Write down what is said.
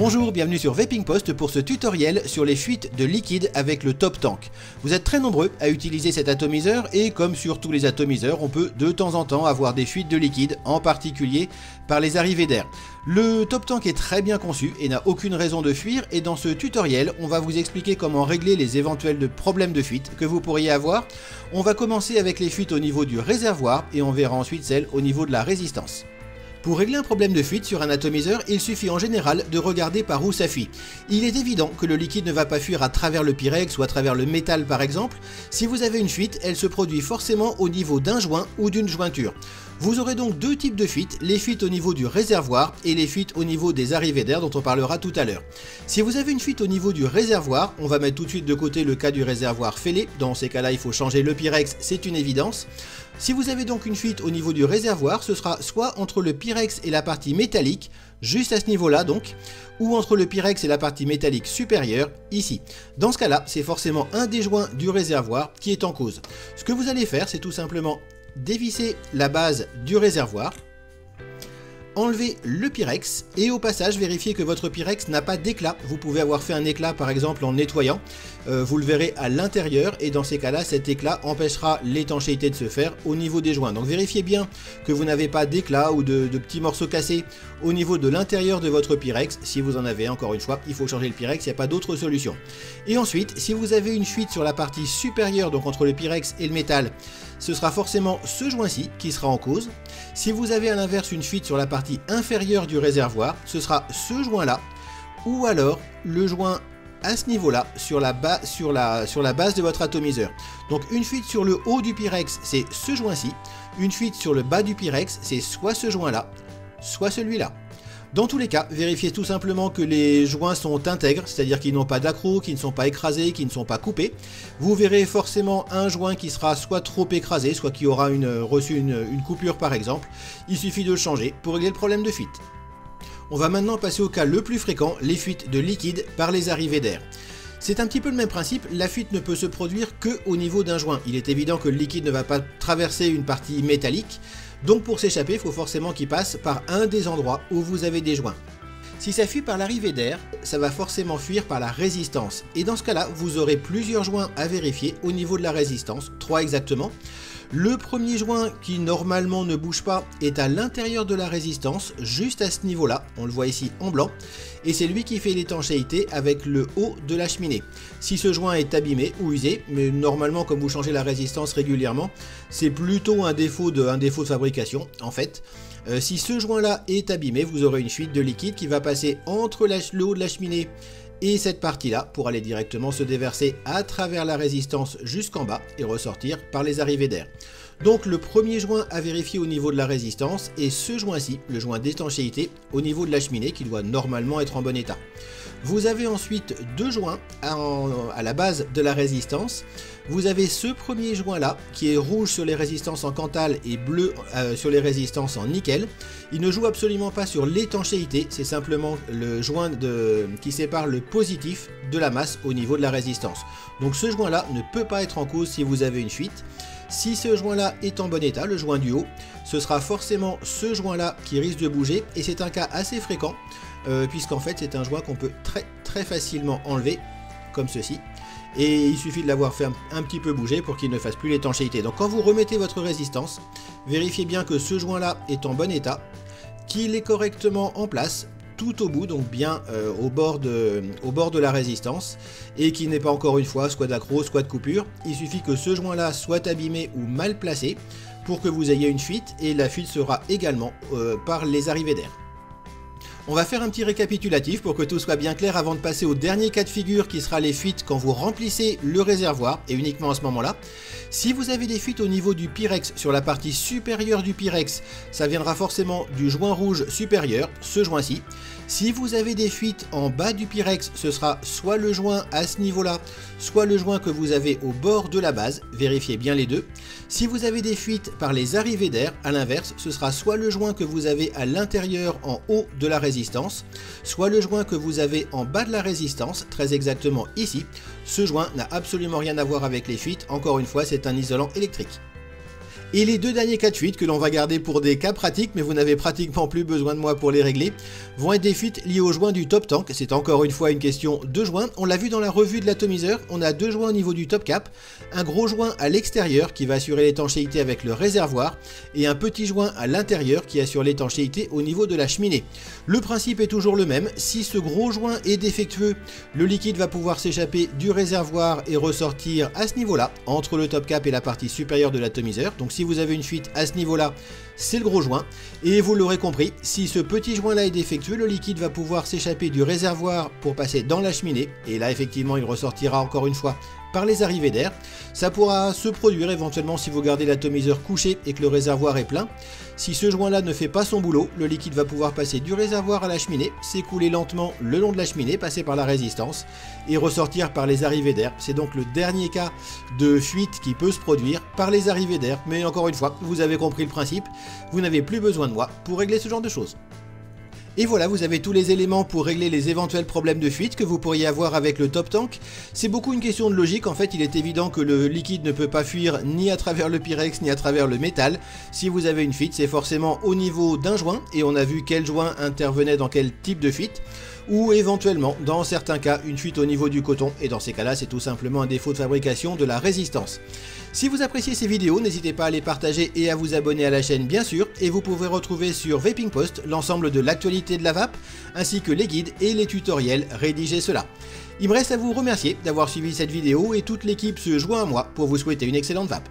Bonjour, bienvenue sur Vaping Post pour ce tutoriel sur les fuites de liquide avec le Top Tank. Vous êtes très nombreux à utiliser cet atomiseur et comme sur tous les atomiseurs, on peut de temps en temps avoir des fuites de liquide, en particulier par les arrivées d'air. Le Top Tank est très bien conçu et n'a aucune raison de fuir et dans ce tutoriel, on va vous expliquer comment régler les éventuels problèmes de fuite que vous pourriez avoir. On va commencer avec les fuites au niveau du réservoir et on verra ensuite celles au niveau de la résistance. Pour régler un problème de fuite sur un atomiseur, il suffit en général de regarder par où ça fuit. Il est évident que le liquide ne va pas fuir à travers le pyrex ou à travers le métal par exemple. Si vous avez une fuite, elle se produit forcément au niveau d'un joint ou d'une jointure. Vous aurez donc deux types de fuites, les fuites au niveau du réservoir et les fuites au niveau des arrivées d'air dont on parlera tout à l'heure. Si vous avez une fuite au niveau du réservoir, on va mettre tout de suite de côté le cas du réservoir fêlé, dans ces cas-là il faut changer le pyrex, c'est une évidence. Si vous avez donc une fuite au niveau du réservoir, ce sera soit entre le pyrex et la partie métallique, juste à ce niveau-là donc, ou entre le pyrex et la partie métallique supérieure, ici. Dans ce cas-là, c'est forcément un des joints du réservoir qui est en cause. Ce que vous allez faire, c'est tout simplement dévisser la base du réservoir, enlever le pyrex et au passage vérifier que votre pyrex n'a pas d'éclat. Vous pouvez avoir fait un éclat par exemple en nettoyant, vous le verrez à l'intérieur et dans ces cas là cet éclat empêchera l'étanchéité de se faire au niveau des joints. Donc vérifiez bien que vous n'avez pas d'éclat ou de petits morceaux cassés au niveau de l'intérieur de votre pyrex. Si vous en avez, encore une fois, il faut changer le pyrex, il n'y a pas d'autre solution. Et ensuite, si vous avez une fuite sur la partie supérieure, donc entre le pyrex et le métal, ce sera forcément ce joint-ci qui sera en cause. Si vous avez à l'inverse une fuite sur la partie inférieure du réservoir, ce sera ce joint-là, ou alors le joint à ce niveau-là, sur la base de votre atomiseur. Donc une fuite sur le haut du pyrex, c'est ce joint-ci. Une fuite sur le bas du pyrex, c'est soit ce joint-là, soit celui-là. Dans tous les cas, vérifiez tout simplement que les joints sont intègres, c'est-à-dire qu'ils n'ont pas d'accrocs, qu'ils ne sont pas écrasés, qu'ils ne sont pas coupés. Vous verrez forcément un joint qui sera soit trop écrasé, soit qui aura reçu une coupure par exemple. Il suffit de le changer pour régler le problème de fuite. On va maintenant passer au cas le plus fréquent, les fuites de liquide par les arrivées d'air. C'est un petit peu le même principe, la fuite ne peut se produire que au niveau d'un joint. Il est évident que le liquide ne va pas traverser une partie métallique, donc pour s'échapper, il faut forcément qu'il passe par un des endroits où vous avez des joints. Si ça fuit par l'arrivée d'air, ça va forcément fuir par la résistance. Et dans ce cas-là, vous aurez plusieurs joints à vérifier au niveau de la résistance, 3 exactement. Le premier joint qui normalement ne bouge pas est à l'intérieur de la résistance, juste à ce niveau-là, on le voit ici en blanc, et c'est lui qui fait l'étanchéité avec le haut de la cheminée. Si ce joint est abîmé ou usé, mais normalement comme vous changez la résistance régulièrement, c'est plutôt un défaut de fabrication en fait. Si ce joint-là est abîmé, vous aurez une fuite de liquide qui va passer entre le haut de la cheminée et cette partie-là pour aller directement se déverser à travers la résistance jusqu'en bas et ressortir par les arrivées d'air. Donc le premier joint à vérifier au niveau de la résistance est ce joint-ci, le joint d'étanchéité au niveau de la cheminée qui doit normalement être en bon état. Vous avez ensuite deux joints à la base de la résistance. Vous avez ce premier joint là qui est rouge sur les résistances en Cantal et bleu sur les résistances en nickel. Il ne joue absolument pas sur l'étanchéité, c'est simplement le joint qui sépare le positif de la masse au niveau de la résistance. Donc ce joint là ne peut pas être en cause si vous avez une fuite. Si ce joint là est en bon état, le joint du haut, ce sera forcément ce joint là qui risque de bouger et c'est un cas assez fréquent puisqu'en fait c'est un joint qu'on peut très facilement enlever comme ceci et il suffit de l'avoir fait un petit peu bouger pour qu'il ne fasse plus l'étanchéité. Donc quand vous remettez votre résistance, vérifiez bien que ce joint là est en bon état, qu'il est correctement en place tout au bout, donc bien au bord de la résistance et qui n'est pas encore une fois soit d'accroc, soit de coupure. Il suffit que ce joint là soit abîmé ou mal placé pour que vous ayez une fuite et la fuite sera également par les arrivées d'air. On va faire un petit récapitulatif pour que tout soit bien clair avant de passer au dernier cas de figure qui sera les fuites quand vous remplissez le réservoir et uniquement à ce moment-là. Si vous avez des fuites au niveau du pyrex sur la partie supérieure du pyrex, ça viendra forcément du joint rouge supérieur, ce joint-ci. Si vous avez des fuites en bas du pyrex, ce sera soit le joint à ce niveau-là, soit le joint que vous avez au bord de la base, vérifiez bien les deux. Si vous avez des fuites par les arrivées d'air, à l'inverse, ce sera soit le joint que vous avez à l'intérieur en haut de la résistance, soit le joint que vous avez en bas de la résistance, très exactement ici. Ce joint n'a absolument rien à voir avec les fuites, encore une fois c'est un isolant électrique. Et les deux derniers cas de fuite que l'on va garder pour des cas pratiques, mais vous n'avez pratiquement plus besoin de moi pour les régler, vont être des fuites liées aux joints du top tank. C'est encore une fois une question de joints. On l'a vu dans la revue de l'atomiseur, on a deux joints au niveau du top cap, un gros joint à l'extérieur qui va assurer l'étanchéité avec le réservoir, et un petit joint à l'intérieur qui assure l'étanchéité au niveau de la cheminée. Le principe est toujours le même, si ce gros joint est défectueux, le liquide va pouvoir s'échapper du réservoir et ressortir à ce niveau-là, entre le top cap et la partie supérieure de l'atomiseur. Donc si vous avez une fuite à ce niveau-là, c'est le gros joint. Et vous l'aurez compris, si ce petit joint-là est défectueux, le liquide va pouvoir s'échapper du réservoir pour passer dans la cheminée. Et là, effectivement, il ressortira encore une fois par les arrivées d'air. Ça pourra se produire éventuellement si vous gardez l'atomiseur couché et que le réservoir est plein. Si ce joint-là ne fait pas son boulot, le liquide va pouvoir passer du réservoir à la cheminée, s'écouler lentement le long de la cheminée, passer par la résistance et ressortir par les arrivées d'air. C'est donc le dernier cas de fuite qui peut se produire par les arrivées d'air. Mais encore une fois, vous avez compris le principe, vous n'avez plus besoin de moi pour régler ce genre de choses. Et voilà, vous avez tous les éléments pour régler les éventuels problèmes de fuite que vous pourriez avoir avec le top tank. C'est beaucoup une question de logique, en fait il est évident que le liquide ne peut pas fuir ni à travers le pyrex ni à travers le métal. Si vous avez une fuite, c'est forcément au niveau d'un joint, et on a vu quel joint intervenait dans quel type de fuite. Ou éventuellement, dans certains cas, une fuite au niveau du coton, et dans ces cas-là, c'est tout simplement un défaut de fabrication de la résistance. Si vous appréciez ces vidéos, n'hésitez pas à les partager et à vous abonner à la chaîne bien sûr, et vous pouvez retrouver sur Vaping Post l'ensemble de l'actualité de la vape, ainsi que les guides et les tutoriels rédigés cela. Il me reste à vous remercier d'avoir suivi cette vidéo, et toute l'équipe se joint à moi pour vous souhaiter une excellente vape.